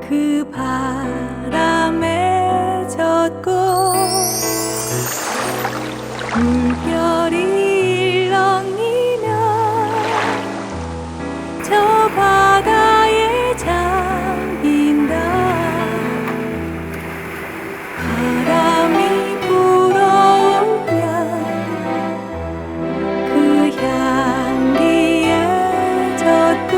그 바람에 젖고 물결이 일렁이면 저 바다에 잠긴다. 바람이 불어오면 그 향기에 젖고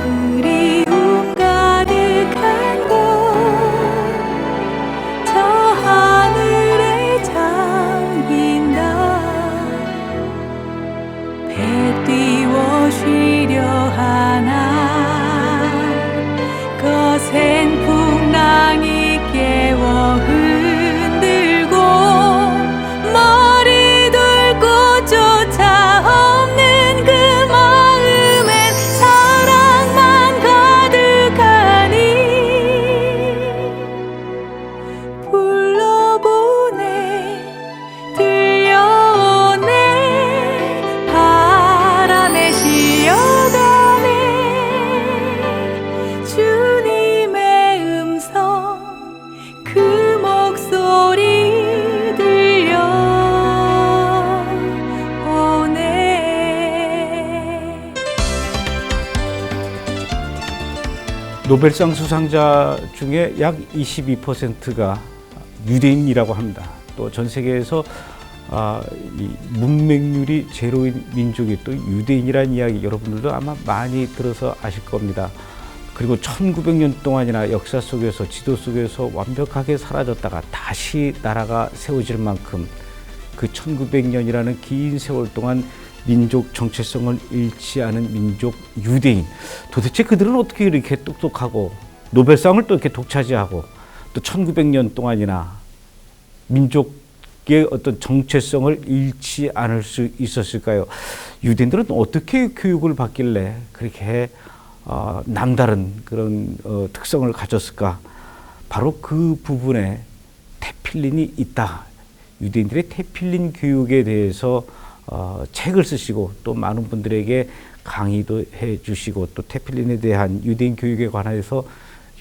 그리움 가득한 곳 저 하늘에 잠긴다. 배 띄워 쉬려 하나 거센 풍랑이 깨워 흔들고 머리 둘고 쫓아오는 그 마음엔 사랑만 가득하니 불러보네 들려오네 바람에 실려가네 주님의 음성 그 목소리 들려오네. 노벨상 수상자 중에 약 22%가 유대인이라고 합니다. 또 전 세계에서 이 문맹률이 제로인 민족이 또 유대인이라는 이야기 여러분들도 아마 많이 들어서 아실 겁니다. 그리고 1900년 동안이나 역사 속에서 지도 속에서 완벽하게 사라졌다가 다시 나라가 세워질 만큼 그 1900년이라는 긴 세월 동안 민족 정체성을 잃지 않은 민족 유대인. 도대체 그들은 어떻게 이렇게 똑똑하고 노벨상을 또 이렇게 독차지하고 또 1900년 동안이나 민족의 어떤 정체성을 잃지 않을 수 있었을까요? 유대인들은 어떻게 교육을 받길래 그렇게 남다른 그런 특성을 가졌을까? 바로 그 부분에 테필린이 있다. 유대인들의 테필린 교육에 대해서 책을 쓰시고 또 많은 분들에게 강의도 해주시고 또 테필린에 대한 유대인 교육에 관해서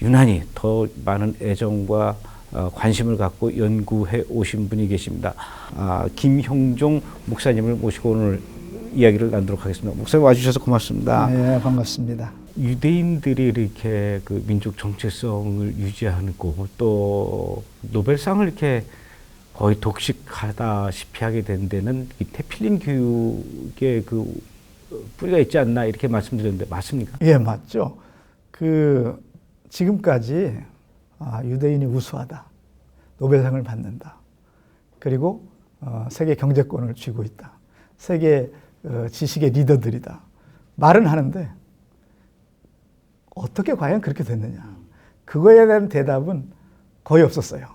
유난히 더 많은 애정과 관심을 갖고 연구해 오신 분이 계십니다. 김형종 목사님을 모시고 오늘 이야기를 나누도록 하겠습니다. 목사님 와주셔서 고맙습니다. 네, 반갑습니다. 유대인들이 이렇게 그 민족 정체성을 유지하고 또 노벨상을 이렇게 거의 독식하다시피 하게 된 데는 이 테필린 교육의 그 뿌리가 있지 않나 이렇게 말씀드렸는데 맞습니까? 예, 맞죠. 지금까지 유대인이 우수하다, 노벨상을 받는다, 그리고 세계 경제권을 쥐고 있다, 세계 지식의 리더들이다 말은 하는데 어떻게 과연 그렇게 됐느냐? 그거에 대한 대답은 거의 없었어요.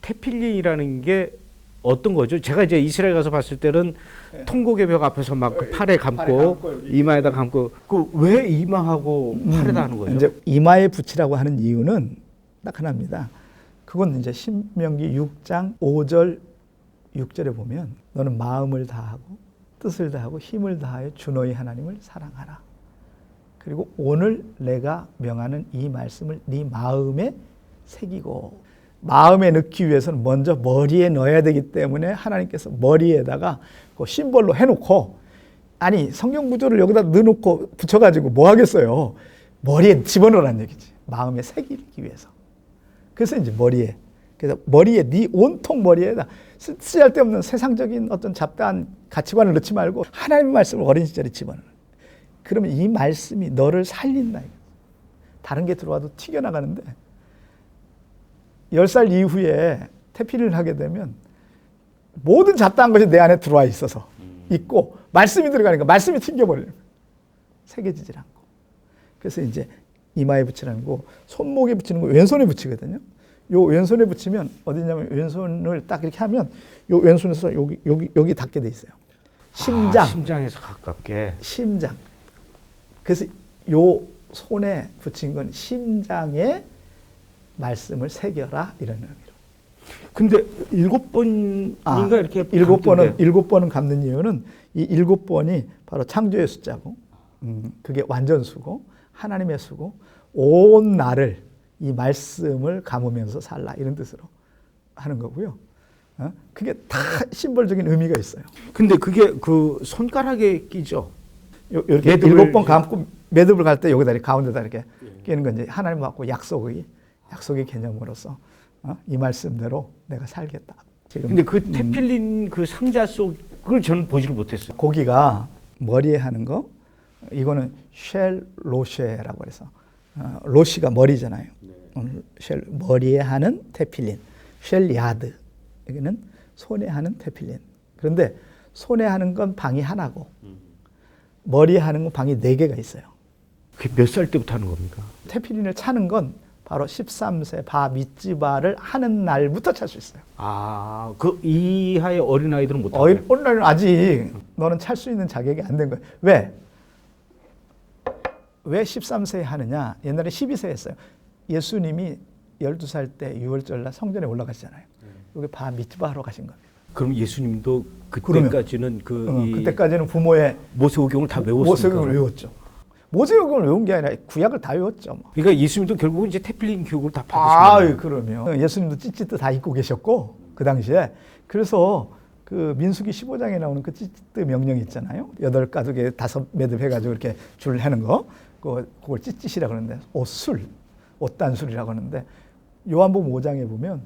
테필린이라는 게 어떤 거죠? 제가 이제 이스라엘 가서 봤을 때는 통곡의 벽 앞에서 막 팔에 감고 이마에다 감고 그 왜 이마하고 팔에다 하는 거죠? 이제 이마에 붙이라고 하는 이유는 딱 하나입니다. 그건 이제 신명기 6장 5절 6절에 보면 너는 마음을 다하고 뜻을 다하고 힘을 다하여 주 너희 하나님을 사랑하라. 그리고 오늘 내가 명하는 이 말씀을 네 마음에 새기고 마음에 넣기 위해서는 먼저 머리에 넣어야 되기 때문에 하나님께서 머리에다가 그 심벌로 해놓고 아니 성경 구조를 여기다 넣어놓고 붙여가지고 뭐 하겠어요. 머리에 집어넣으라는 얘기지. 마음에 새기기 위해서. 그래서 이제 그래서 머리에 네 온통 머리에다 쓸데없는 세상적인 어떤 잡다한 가치관을 넣지 말고 하나님의 말씀을 어린 시절에 집어넣는. 그러면 이 말씀이 너를 살린다. 다른 게 들어와도 튀겨나가는데 10살 이후에 태필을 하게 되면 모든 잡다한 것이 내 안에 들어와 있고 말씀이 들어가니까 말씀이 튕겨버리는 거예요. 새겨지질 않고. 그래서 이제 이마에 붙이라는 거, 손목에 붙이는 거 왼손에 붙이거든요. 요 왼손에 붙이면 어디냐면 왼손을 딱 이렇게 하면 요 왼손에서 여기 닿게 돼 있어요. 심장. 심장에서 가깝게. 심장. 그래서 요 손에 붙인 건 심장에 말씀을 새겨라 이런 의미로. 근데 7번인가 이렇게 7번은 감는 이유는 이 7번이 바로 창조의 숫자고 그게 완전수고 하나님의 수고, 온 날을 이 말씀을 감으면서 살라 이런 뜻으로 하는 거고요. 그게 다 심벌적인 의미가 있어요. 근데 그게 그 손가락에 끼죠. 이렇게 매듭을 7번 감고 매듭을 갈 때 여기다 이렇게 가운데다 이렇게 끼는 건 이제 하나님하고 약속의 개념으로서 이 말씀대로 내가 살겠다. 지금 근데 그 테필린 그 상자 속을 저는 보지를 못했어요. 고기가 머리에 하는 거 이거는 쉘 로쉐라고 해서 로시가 머리잖아요. 쉘 머리에 하는 테필린, 쉘 야드 여기는 손에 하는 테필린. 그런데 손에 하는 건 방이 하나고 머리에 하는 건 방이 4개가 있어요. 그게 몇 살 때부터 하는 겁니까? 테필린을 차는 건 바로 13세 바 미츠바를 하는 날부터 찰 수 있어요. 아, 그 이하의 어린아이들은 못하고. 오늘은 아직 너는 찰 수 있는 자격이 안 된 거예요. 왜 13세에 하느냐? 옛날에 12세에 했어요. 예수님이 12살 때 6월절 날 성전에 올라가시잖아요. 여기 바 미츠바 하러 가신 겁니다. 그럼 예수님도 그때까지는 그때까지는 부모의 모세오경을 다 외웠습니까? 모세오경을 외웠죠. 모세오경을 외운 게 아니라 구약을 다 외웠죠. 뭐. 그러니까 예수님도 결국은 이제 테필린 교육을 다 받으신 거예요. 그러면 예수님도 찌찌뜨 다 입고 계셨고 그 당시에 그래서 그 민수기 15장에 나오는 그 찌찌뜨 명령이 있잖아요. 8가죽에 5매듭 해가지고 이렇게 줄 해는 거 그걸 찌찌시라 그러는데 옷단술이라고 하는데 요한복음 5장에 보면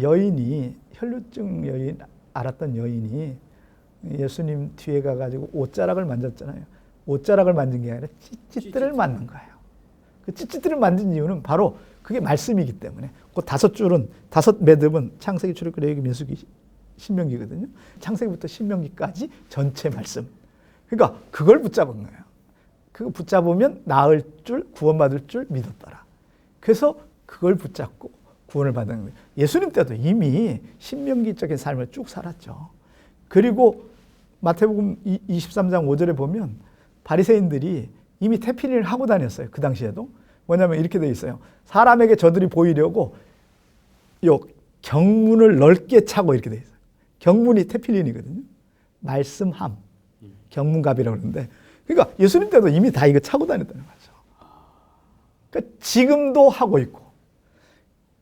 여인이 혈루증 여인 알았던 여인이 예수님 뒤에 가가지고 옷자락을 만졌잖아요. 옷자락을 만진 게 아니라 찌찌뜨를 만든 거예요. 그 찌찌뜨를 만든 이유는 바로 그게 말씀이기 때문에 그 5줄은 5매듭은 창세기, 출애굽기, 레위기, 민수기, 신명기거든요. 창세기부터 신명기까지 전체 말씀. 그러니까 그걸 붙잡은 거예요. 그거 붙잡으면 나을 줄, 구원받을 줄 믿었더라. 그래서 그걸 붙잡고 구원을 받는 거예요. 예수님 때도 이미 신명기적인 삶을 쭉 살았죠. 그리고 마태복음 23장 5절에 보면 바리새인들이 이미 테필린을 하고 다녔어요. 그 당시에도. 뭐냐면 이렇게 돼 있어요. 사람에게 저들이 보이려고 요 경문을 넓게 차고 이렇게 돼 있어요. 경문이 테필린이거든요. 말씀함. 경문갑이라고 그러는데 그러니까 예수님 때도 이미 다 이거 차고 다녔다는 거죠. 그러니까 지금도 하고 있고.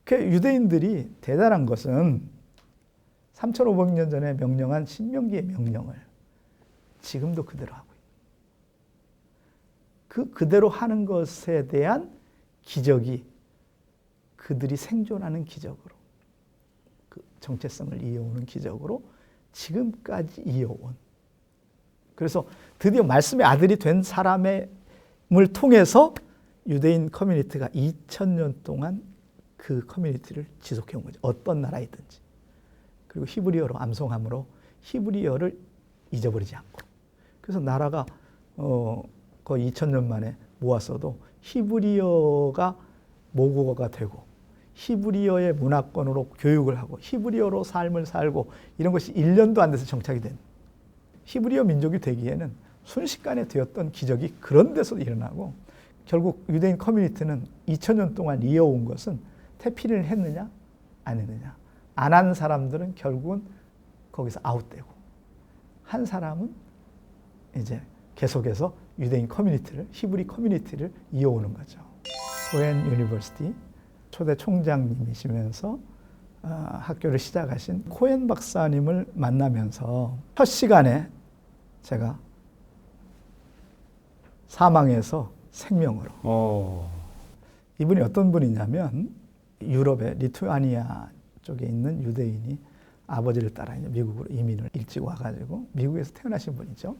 그 유대인들이 대단한 것은 3,500년 전에 명령한 신명기의 명령을 지금도 그대로 하고 있고 그대로 하는 것에 대한 기적이 그들이 생존하는 기적으로 그 정체성을 이어오는 기적으로 지금까지 이어온 그래서 드디어 말씀의 아들이 된 사람을 통해서 유대인 커뮤니티가 2000년 동안 그 커뮤니티를 지속해온 거죠. 어떤 나라이든지. 그리고 히브리어로 암송함으로 히브리어를 잊어버리지 않고. 그래서 나라가 거의 2000년 만에 모았어도 히브리어가 모국어가 되고 히브리어의 문화권으로 교육을 하고 히브리어로 삶을 살고 이런 것이 1년도 안 돼서 정착이 된 히브리어 민족이 되기에는 순식간에 되었던 기적이 그런 데서 일어나고 결국 유대인 커뮤니티는 2000년 동안 이어온 것은 테필린을 했느냐 안 했느냐 안 한 사람들은 결국은 거기서 아웃되고 한 사람은 이제 계속해서 유대인 커뮤니티를 히브리 커뮤니티를 이어오는 거죠. 코엔 유니버시티 초대 총장님이시면서 학교를 시작하신 코엔 박사님을 만나면서 첫 시간에 제가 사망에서 생명으로 이분이 어떤 분이냐면 유럽의 리투아니아 쪽에 있는 유대인이 아버지를 따라 미국으로 이민을 일찍 와가지고 미국에서 태어나신 분이죠.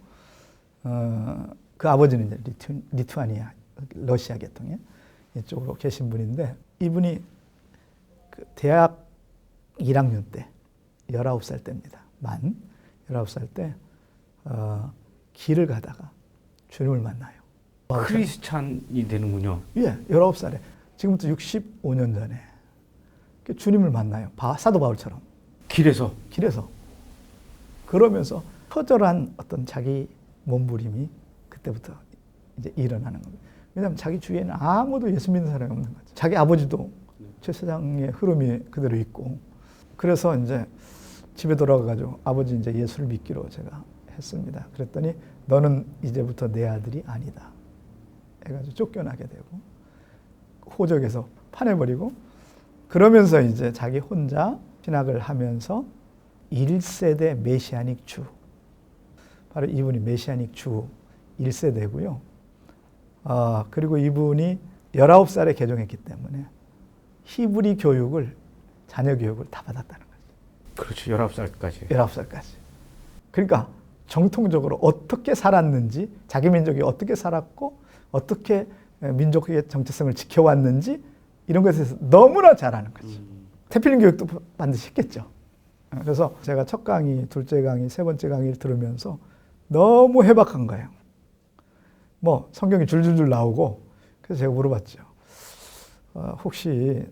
그 아버지는 이제 리투아니아, 러시아 계통의 이쪽으로 계신 분인데 이분이 그 대학 1학년 때 19살 때입니다. 만 19살 때 길을 가다가 주님을 만나요. 크리스찬이 되는군요. 예, 19살에 지금부터 65년 전에 주님을 만나요. 사도 바울처럼. 길에서. 그러면서 처절한 어떤 자기 몸부림이 그때부터 이제 일어나는 겁니다. 왜냐하면 자기 주위에는 아무도 예수 믿는 사람이 없는 거죠. 자기 아버지도 제사장의 흐름이 그대로 있고. 그래서 이제 집에 돌아가가지고 아버지 이제 예수를 믿기로 제가 했습니다. 그랬더니 너는 이제부터 내 아들이 아니다. 해가지고 쫓겨나게 되고 호적에서 파내버리고 그러면서 이제 자기 혼자 신학을 하면서 1세대 메시아닉 주, 바로 이분이 메시아닉 주 1세대고요. 그리고 이분이 19살에 개종했기 때문에 히브리 교육을, 자녀 교육을 다 받았다는 거죠. 그렇죠. 19살까지. 19살까지. 그러니까 정통적으로 어떻게 살았는지, 자기 민족이 어떻게 살았고 어떻게 민족의 정체성을 지켜왔는지 이런 것에 대해서 너무나 잘 아는 거죠. 태필린 교육도 반드시 했겠죠. 그래서 제가 첫 강의, 둘째 강의, 세 번째 강의를 들으면서 너무 해박한 거예요. 뭐 성경이 줄줄줄 나오고, 그래서 제가 물어봤죠. 혹시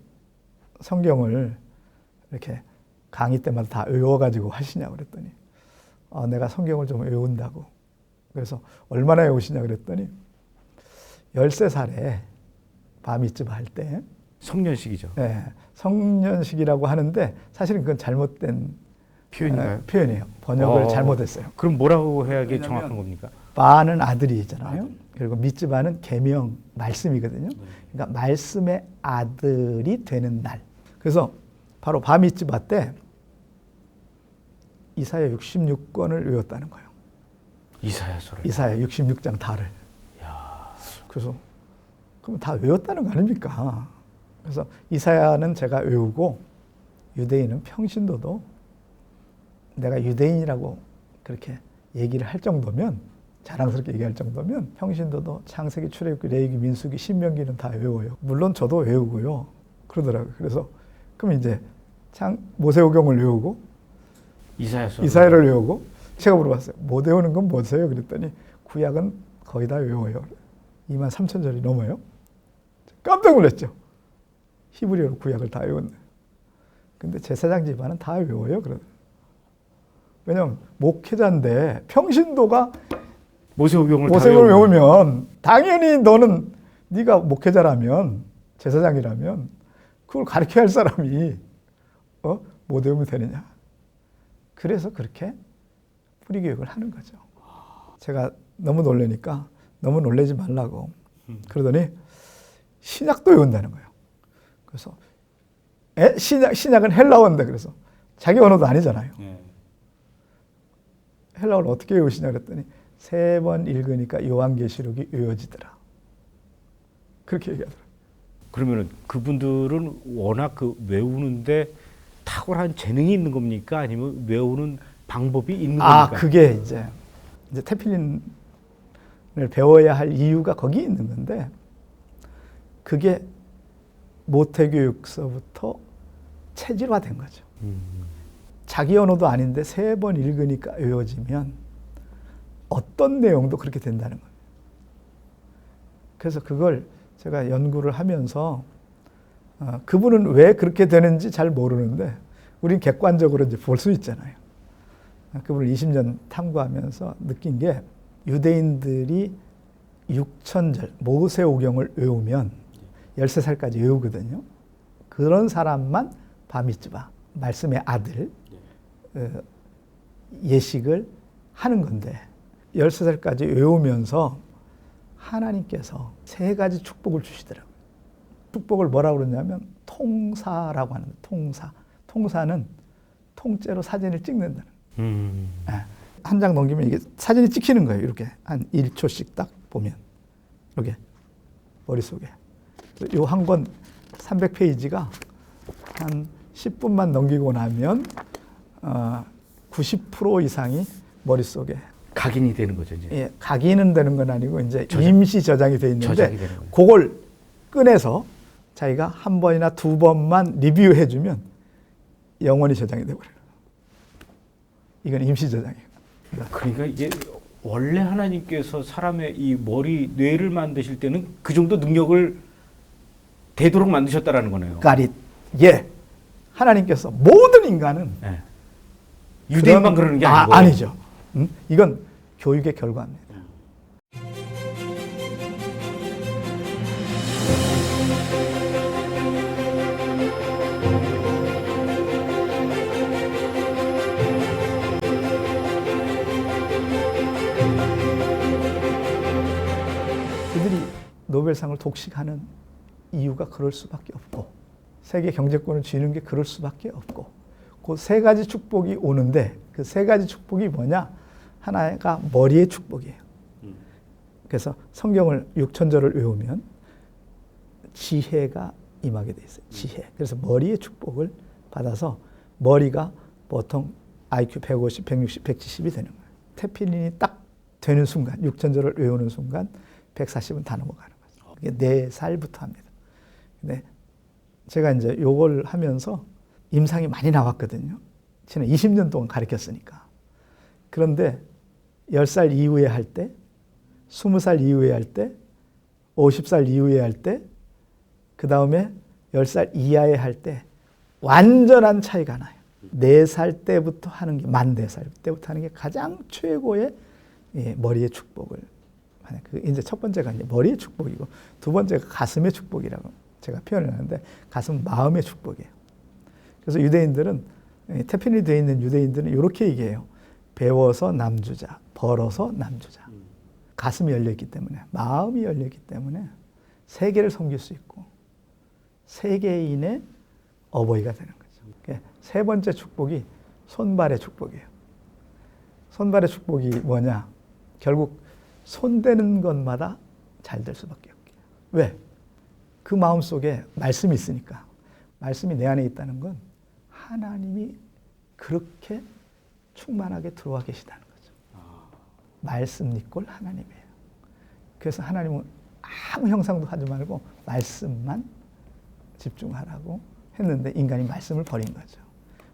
성경을 이렇게 강의 때마다 다 외워가지고 하시냐고 그랬더니 내가 성경을 좀 외운다고. 그래서 얼마나 외우시냐 그랬더니 13살에 바-미tzва 할 때, 성년식이죠. 네, 성년식이라고 하는데 사실은 그건 잘못된 표현인가요? 표현이에요. 번역을 잘못했어요. 그럼 뭐라고 해야 이게 정확한 겁니까? 바는 아들이잖아요. 그리고 미tzva는 계명, 말씀이거든요. 그러니까 말씀의 아들이 되는 날. 그래서 바로 바-미tzva 때 이사야 66권을 외웠다는 거예요. 이사야서를. 이사야 66장 다를. 그래서 그럼 다 외웠다는 거 아닙니까? 그래서 이사야는 제가 외우고 유대인은 평신도도 내가 유대인이라고 그렇게 얘기를 할 정도면, 자랑스럽게 얘기할 정도면 평신도도 창세기, 출애굽기, 레위기, 민수기, 신명기는 다 외워요. 물론 저도 외우고요. 그러더라고요. 그래서 그럼 이제 모세오경을 외우고 이사야를 외우고, 제가 물어봤어요. 못 외우는 건 뭐세요? 그랬더니 구약은 거의 다 외워요. 23,000절이 넘어요. 깜짝 놀랐죠. 히브리어로 구약을 다 외웠네. 근데 제사장 집안은 다 외워요. 왜냐면 목회자인데 평신도가 모세오경을 외우면 당연히 너는 네가 목회자라면, 제사장이라면 그걸 가르쳐야 할 사람이 못 외우면 되느냐. 그래서 그렇게 뿌리교육을 하는 거죠. 제가 너무 놀라니까 너무 놀라지 말라고 그러더니 신약도 외운다는 거예요. 그래서 신약은 헬라어인데, 그래서 자기 언어도 아니잖아요. 헬라어를 어떻게 외우시냐 그랬더니 3번 읽으니까 요한계시록이 외워지더라. 그렇게 얘기하더라고요. 그러면은 그분들은 워낙 그 외우는데 탁월한 재능이 있는 겁니까? 아니면 외우는 방법이 있는 겁니까? 그게 이제 태필린을 배워야 할 이유가 거기 있는 건데, 그게 모태교육서부터 체질화된 거죠. 자기 언어도 아닌데 3번 읽으니까 외워지면 어떤 내용도 그렇게 된다는 거예요. 그래서 그걸 제가 연구를 하면서 그분은 왜 그렇게 되는지 잘 모르는데 우린 객관적으로 이제 볼 수 있잖아요. 그분을 20년 탐구하면서 느낀 게, 유대인들이 6천절 모세오경을 외우면 13살까지 외우거든요. 그런 사람만 바-미tzva, 말씀의 아들, 예식을 하는 건데 13살까지 외우면서 하나님께서 3가지 축복을 주시더라고요. 축복을 뭐라고 그러냐면 통사라고 하는, 통사는 통째로 사진을 찍는다는. 한 장 넘기면 이게 사진이 찍히는 거예요. 이렇게 한 1초씩 딱 보면 이렇게 머릿속에. 이 한 권 300페이지가 한 10분만 넘기고 나면 90% 이상이 머릿속에 각인이 되는 거죠, 이제. 예, 각인은 되는 건 아니고 이제 임시 저장이 돼 있는데, 저장이 되는 거예요. 그걸 꺼내서 자기가 한 번이나 2번만 리뷰해 주면 영원히 저장이 돼 버려요. 이건 임시 저장이에요. 그러니까 이게 원래 하나님께서 사람의 이 머리, 뇌를 만드실 때는 그 정도 능력을 되도록 만드셨다라는 거네요. 가릿. 예. 하나님께서 모든 인간은 유대인만 그러는 게 아니고. 아니죠. 이건 교육의 결과입니다. 그들이 노벨상을 독식하는 이유가 그럴 수밖에 없고 세계 경제권을 쥐는 게 그럴 수밖에 없고 그 세 가지 축복이 오는데 그 세 가지 축복이 뭐냐? 하나가 머리의 축복이에요. 그래서 성경을 6천절을 외우면 지혜가 임하게 돼 있어요. 지혜. 그래서 머리의 축복을 받아서 머리가 보통 IQ 150, 160, 170이 되는 거예요. 테필린이 딱 되는 순간, 6천절을 외우는 순간 140은 다 넘어가는 거죠. 그게 4살부터 합니다. 근데 제가 이제 요걸 하면서 임상이 많이 나왔거든요. 지난 20년 동안 가르쳤으니까. 그런데 10살 이후에 할 때, 20살 이후에 할 때, 50살 이후에 할 때, 그 다음에 10살 이하에 할 때 완전한 차이가 나요. 4살 때부터 하는 게, 만 4살 때부터 하는 게 가장 최고의 머리의 축복을 하는. 그 이제 첫 번째가 이제 머리의 축복이고 두 번째가 가슴의 축복이라고 제가 표현을 하는데 가슴은 마음의 축복이에요. 그래서 유대인들은 태필이 되어 있는 유대인들은 이렇게 얘기해요. 배워서 남주자, 벌어서 남주자. 가슴이 열려있기 때문에 마음이 열려있기 때문에 세계를 섬길 수 있고 세계인의 어버이가 되는 거죠. 세 번째 축복이 손발의 축복이에요. 손발의 축복이 뭐냐? 결국 손대는 것마다 잘 될 수밖에 없게요. 왜? 그 마음속에 말씀이 있으니까. 말씀이 내 안에 있다는 건 하나님이 그렇게 충만하게 들어와 계시다는 거죠. 말씀 니꼴 하나님이에요. 그래서 하나님은 아무 형상도 하지 말고 말씀만 집중하라고 했는데 인간이 말씀을 버린 거죠.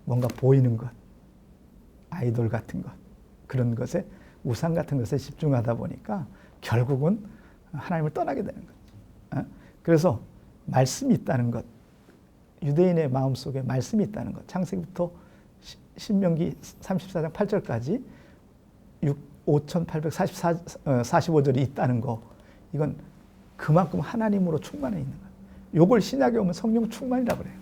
뭔가 보이는 것, 아이돌 같은 것, 그런 것에 우상 같은 것에 집중하다 보니까 결국은 하나님을 떠나게 되는 거죠. 그래서 말씀이 있다는 것, 유대인의 마음속에 말씀이 있다는 것, 창세기부터 신명기 34장 8절까지 5,845절이 있다는 거, 이건 그만큼 하나님으로 충만해 있는 거예요. 요걸 신약에 오면 성령 충만이라고 그래요.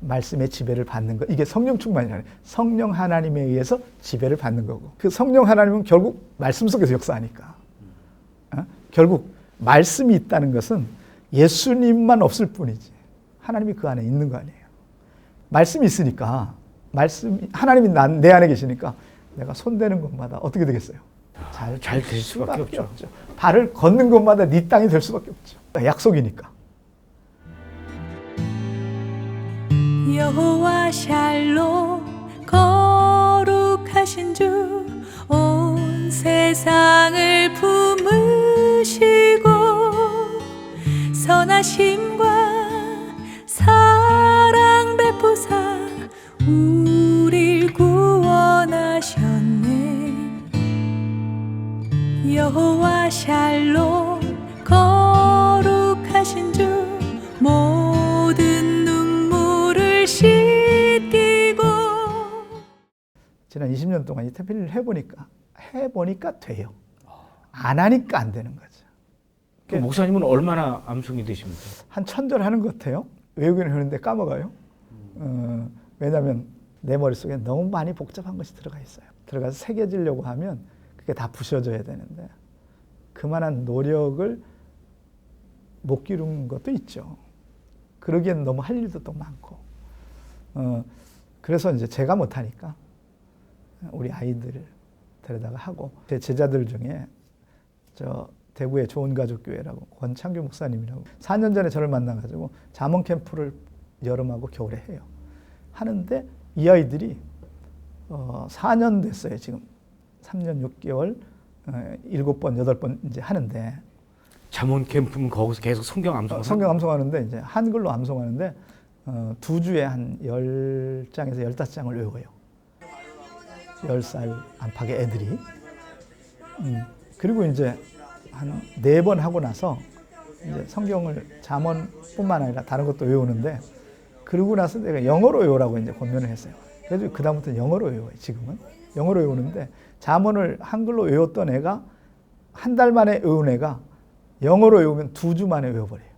말씀의 지배를 받는 것, 이게 성령 충만이라고 해요. 성령 하나님에 의해서 지배를 받는 거고, 그 성령 하나님은 결국 말씀 속에서 역사하니까. 결국 말씀이 있다는 것은 예수님만 없을 뿐이지 하나님이 그 안에 있는 거 아니에요. 말씀이 있으니까, 하나님이 내 안에 계시니까 내가 손대는 것마다 어떻게 되겠어요? 잘 될 수밖에 없죠. 발을 걷는 것마다 네 땅이 될 수밖에 없죠. 약속이니까. 여호와 샬롬 거룩하신 주 온 세상을 품으시고 선하심과 사랑 베푸사 우릴 구원하셨네. 여호와 샬롬 거룩하신 주 모든 눈물을 씻기고. 지난 20년 동안 이 태필을 해보니까 돼요. 안 하니까 안 되는 거죠. 그 목사님은 얼마나 암송이 되십니까? 한 1000절 하는 것 같아요. 외우기는 하는데 까먹어요. 왜냐하면 내 머릿속에 너무 많이 복잡한 것이 들어가 있어요. 들어가서 새겨지려고 하면 그게 다 부셔져야 되는데 그만한 노력을 못 기른 것도 있죠. 그러기엔 너무 할 일도 또 많고. 그래서 이제 제가 못하니까 우리 아이들을 데려다가 하고, 제 제자들 중에 저 대구의 좋은가족교회라고 권창규 목사님이라고 4년 전에 저를 만나가지고 잠언 캠프를 여름하고 겨울에 해요. 하는데 이 아이들이 4년 됐어요. 지금 3년 6개월 7번 8번 이제 하는데, 잠언 캠프는 거기서 계속 성경 암송. 성경 암송하는데 이제 한글로 암송하는데 2주에 한 10장에서 15장을 외워요. 10살 안팎의 애들이. 그리고 이제 한 4번 하고 나서 이제 성경을 잠언뿐만 아니라 다른 것도 외우는데, 그러고 나서 내가 영어로 외우라고 이제 권면을 했어요. 그래서 그다음부터는 영어로 외워요. 지금은 영어로 외우는데, 잠언을 한글로 외웠던 애가 한 달 만에 외운 애가 영어로 외우면 2주 만에 외워버려요.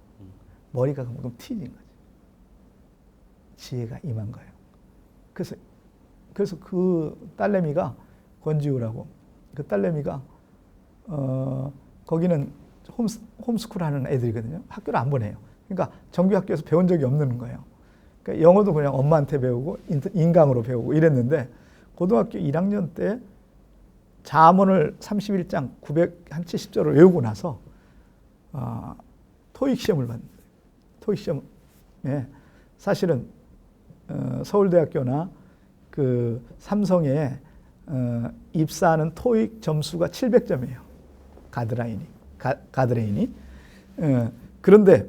머리가 그만큼 튀진 거죠. 지혜가 임한 거예요. 그래서 그 딸내미가 권지우라고, 그 딸내미가 거기는 홈스쿨 하는 애들이거든요. 학교를 안 보내요. 그러니까 정규 학교에서 배운 적이 없는 거예요. 그러니까 영어도 그냥 엄마한테 배우고 인강으로 배우고 이랬는데 고등학교 1학년 때 잠언을 31장 970절을 외우고 나서 토익 시험을 봤는데 토익 시험에 사실은 서울대학교나 그 삼성에 입사하는 토익 점수가 700점이에요. 가드레인이. 그런데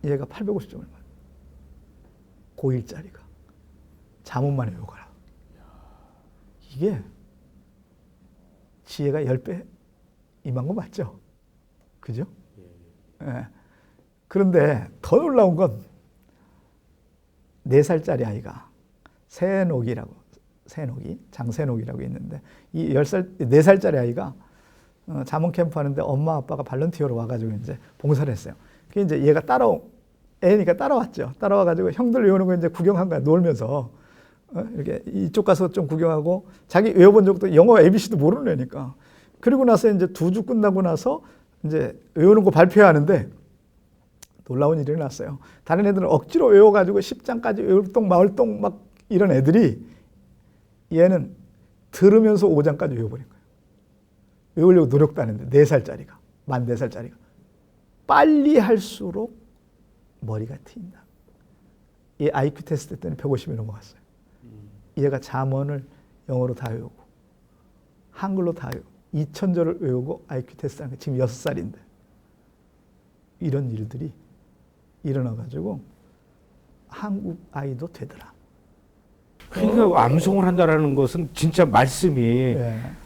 얘가 850점을 받아요. 고1짜리가. 잠언만 외우거라. 이게 지혜가 10배 임한 거 맞죠? 그죠? 예. 그런데 더 놀라운 건 4살짜리 아이가 장세녹이라고 있는데 이 4살짜리 아이가 잠언 캠프 하는데 엄마 아빠가 발런티어로 와가지고 이제 봉사를 했어요. 그게 이제 얘가 애니까 따라왔죠. 따라와가지고 형들 외우는 거 이제 구경한 거야. 놀면서 이렇게 이쪽 가서 좀 구경하고 자기 외워본 적도 영어 ABC도 모르는 애니까. 그리고 나서 이제 2주 끝나고 나서 이제 외우는 거 발표하는데 놀라운 일이 일어났어요. 다른 애들은 억지로 외워가지고 10장까지 외울동 마을동 막 이런 애들이 얘는 들으면서 5장까지 외워버린 거예요. 외우려고 노력도 안 했는데 4살짜리가 만 4살짜리가 빨리 할수록 머리가 트인다. 얘 IQ 테스트 때는 150이 넘어갔어요. 얘가 잠언을 영어로 다 외우고 한글로 다 외우고 2000절을 외우고 IQ 테스트 하는 게 지금 6살인데 이런 일들이 일어나가지고 한국 아이도 되더라. 그러니까 암송을 한다라는 것은 진짜 말씀이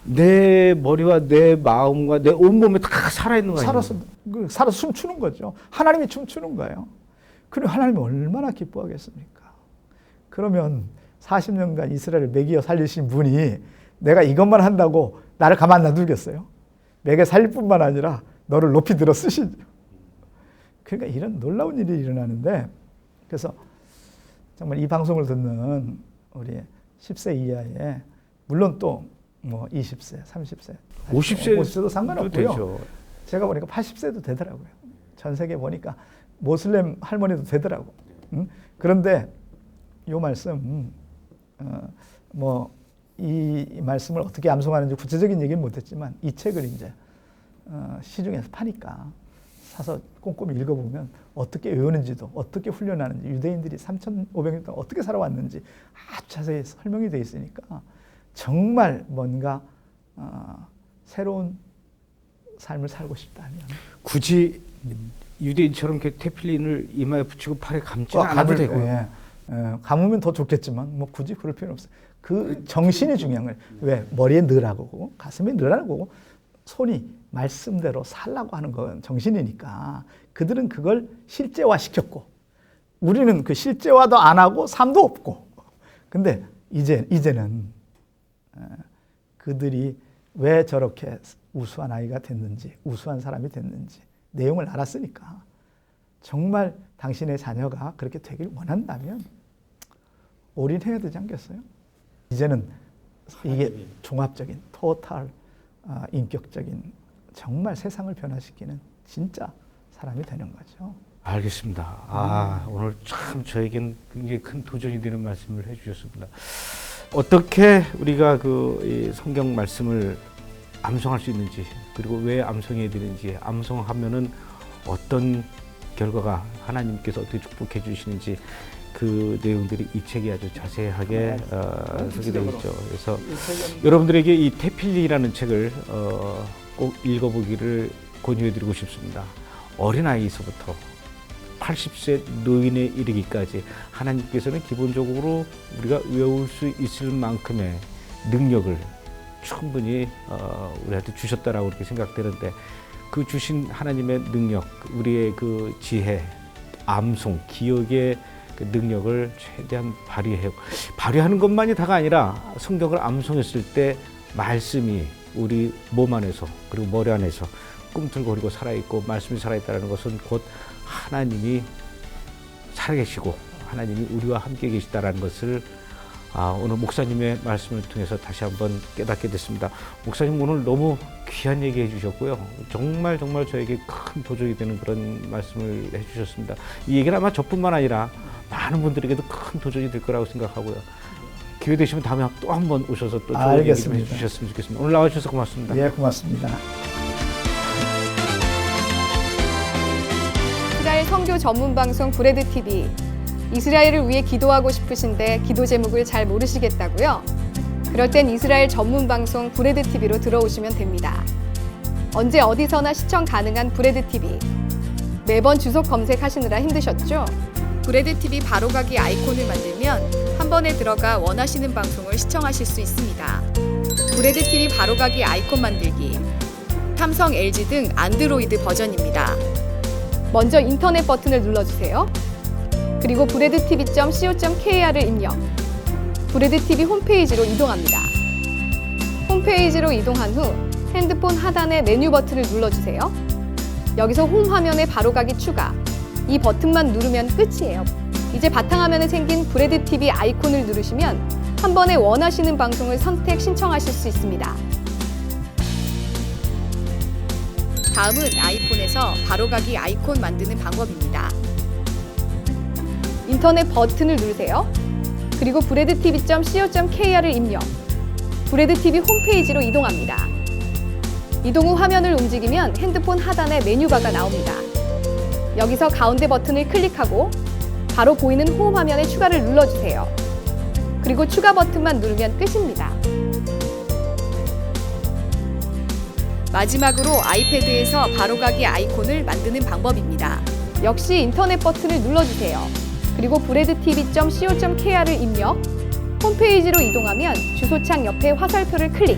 내 머리와 내 마음과 내 온몸에 다 살아있는 거예요. 살아서 춤추는 거죠. 하나님이 춤추는 거예요. 그리고 하나님이 얼마나 기뻐하겠습니까? 그러면 40년간 이스라엘을 먹여 살리신 분이 내가 이것만 한다고 나를 가만 놔두겠어요? 먹여 살릴 뿐만 아니라 너를 높이 들어 쓰시죠. 그러니까 이런 놀라운 일이 일어나는데 그래서 정말 이 방송을 듣는 우리 10세 이하의 물론 또 뭐 20세, 30세, 50세도 상관없고요. 되죠. 제가 보니까 80세도 되더라고요. 전 세계 보니까 모슬렘 할머니도 되더라고. 그런데 이 말씀 이 말씀을 어떻게 암송하는지 구체적인 얘기는 못했지만 이 책을 이제 시중에서 파니까 사서 꼼꼼히 읽어보면 어떻게 외우는지도 어떻게 훈련하는지 유대인들이 3,500년 동안 어떻게 살아왔는지 아주 자세히 설명이 되어 있으니까 정말 뭔가 새로운 삶을 살고 싶다면 굳이 유대인처럼 이렇게 테필린을 이마에 붙이고 팔에 감지는 않아도 되고요. 감으면 더 좋겠지만 뭐 굳이 그럴 필요는 없어요. 그 정신이 중요한 거예요. 왜? 머리에 넣으라고 가슴에 넣으라고 손이 말씀대로 살라고 하는 건 정신이니까 그들은 그걸 실제화시켰고 우리는 그 실제화도 안 하고 삶도 없고 근데 이제는 그들이 왜 저렇게 우수한 아이가 됐는지 우수한 사람이 됐는지 내용을 알았으니까 정말 당신의 자녀가 그렇게 되길 원한다면 올인해야 되지 않겠어요? 이제는 이게 종합적인 토탈 인격적인 정말 세상을 변화시키는 진짜 사람이 되는 거죠. 알겠습니다. 오늘 참 저에겐 굉장히 큰 도전이 되는 말씀을 해주셨습니다. 어떻게 우리가 이 성경 말씀을 암송할 수 있는지 그리고 왜 암송해야 되는지 암송하면은 어떤 결과가 하나님께서 어떻게 축복해 주시는지 그 내용들이 이 책이 아주 자세하게 소개되어 있죠. 그래서 여러분들에게 이 테필리라는 책을 꼭 읽어보기를 권유해드리고 싶습니다. 어린아이에서부터 80세 노인에 이르기까지 하나님께서는 기본적으로 우리가 외울 수 있을 만큼의 능력을 충분히 우리한테 주셨다라고 그렇게 생각되는데 그 주신 하나님의 능력, 우리의 그 지혜, 암송, 기억의 그 능력을 최대한 발휘하는 것만이 다가 아니라 성경을 암송했을 때 말씀이 우리 몸 안에서 그리고 머리 안에서 꿈틀거리고 살아있고 말씀이 살아있다는 것은 곧 하나님이 살아계시고 하나님이 우리와 함께 계시다는 것을 오늘 목사님의 말씀을 통해서 다시 한번 깨닫게 됐습니다. 목사님 오늘 너무 귀한 얘기 해주셨고요. 정말 저에게 큰 도전이 되는 그런 말씀을 해주셨습니다. 이 얘기는 아마 저뿐만 아니라 많은 분들에게도 큰 도전이 될 거라고 생각하고요. 기회 되시면 다음에 또 한 번 오셔서 또 좋은 얘기 좀 해주셨으면 좋겠습니다. 오늘 나와주셔서 고맙습니다. 예, 고맙습니다. 이스라엘 선교 전문 방송 브레드 TV. 이스라엘을 위해 기도하고 싶으신데 기도 제목을 잘 모르시겠다고요? 그럴 땐 이스라엘 전문 방송 브레드 TV로 들어오시면 됩니다. 언제 어디서나 시청 가능한 브레드 TV. 매번 주소 검색하시느라 힘드셨죠? 브레드 TV 바로가기 아이콘을 만들면 한 번에 들어가 원하시는 방송을 시청하실 수 있습니다. 브레드 TV 바로가기 아이콘 만들기. 삼성, LG 등 안드로이드 버전입니다. 먼저 인터넷 버튼을 눌러주세요. 그리고 breadtv.co.kr을 입력. 브레드TV 홈페이지로 이동합니다. 홈페이지로 이동한 후 핸드폰 하단의 메뉴 버튼을 눌러주세요. 여기서 홈 화면에 바로가기 추가. 이 버튼만 누르면 끝이에요. 이제 바탕화면에 생긴 브레드TV 아이콘을 누르시면 한 번에 원하시는 방송을 선택 신청하실 수 있습니다. 다음은 아이폰에서 바로가기 아이콘 만드는 방법입니다. 인터넷 버튼을 누르세요. 그리고 breadtv.co.kr을 입력. 브레드TV 홈페이지로 이동합니다. 이동 후 화면을 움직이면 핸드폰 하단에 메뉴바가 나옵니다. 여기서 가운데 버튼을 클릭하고 바로 보이는 홈 화면에 추가를 눌러주세요. 그리고 추가 버튼만 누르면 끝입니다. 마지막으로 아이패드에서 바로가기 아이콘을 만드는 방법입니다. 역시 인터넷 버튼을 눌러주세요. 그리고 breadtv.co.kr을 입력, 홈페이지로 이동하면 주소창 옆에 화살표를 클릭,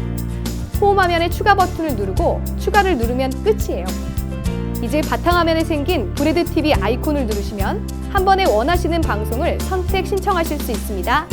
홈 화면에 추가 버튼을 누르고 추가를 누르면 끝이에요. 이제 바탕화면에 생긴 브레드TV 아이콘을 누르시면 한 번에 원하시는 방송을 선택 신청하실 수 있습니다.